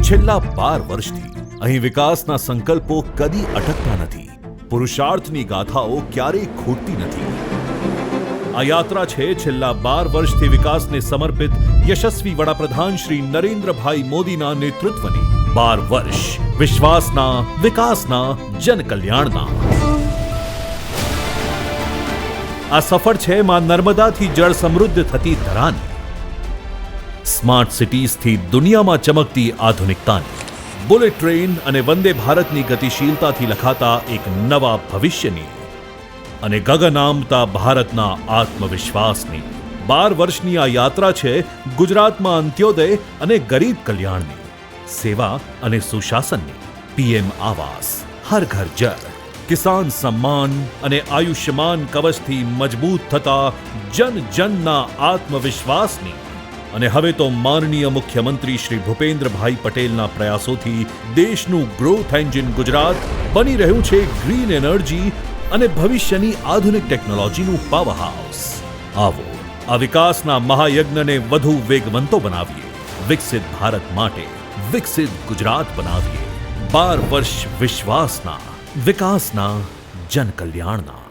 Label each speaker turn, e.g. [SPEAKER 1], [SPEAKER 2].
[SPEAKER 1] છેલ્લા 12 વર્ષથી અહીં વિકાસના સંકલ્પો કદી અટકતા નથી. પુરુષાર્થની ગાથાઓ ક્યારેય ખૂટતી નથી. આ યાત્રા છે છેલ્લા 12 વર્ષથી વિકાસને સમર્પિત યશસ્વી વડાપ્રધાન શ્રી નરેન્દ્રભાઈ મોદીના નેતૃત્વની. 12 વર્ષ વિશ્વાસના, વિકાસના, જનકલ્યાણના. આ સફર છે માં નર્મદાથી જળ સમૃદ્ધ થતી ધરાની, સ્માર્ટ સિટીઝથી દુનિયામાં ચમકતી આધુનિકતાની, બુલેટ ટ્રેન અને વંદે ભારતની ગતિશીલતાથી લખાતા એક નવા ભવિષ્યની અને ગગન આમતા ભારતના આત્મવિશ્વાસની. 12 વર્ષની આ યાત્રા છે ગુજરાતમાં અંત્યોદય અને ગરીબ કલ્યાણની, સેવા અને સુશાસનની. પીએમ આવાસ, હર ઘર જળ, કિસાન સમ્માન અને આયુષ્યમાન કવચથી મજબૂત થતા જન જનના આત્મવિશ્વાસની. અને હવે તો માનનીય મુખ્યમંત્રી શ્રી ભૂપેન્દ્રભાઈ પટેલના પ્રયાસોથી દેશનું ગ્રોથ એન્જિન ગુજરાત બની રહ્યું છે ગ્રીન એનર્જી અને ભવિષ્યની આધુનિક ટેકનોલોજીનું પાવરહાઉસ. આવો આ વિકાસના મહાયજ્ઞને વધુ વેગવંતો બનાવીએ. વિકસિત ભારત માટે વિકસિત ગુજરાત બનાવીએ. 12 વર્ષ વિશ્વાસના, વિકાસના, જનકલ્યાણના.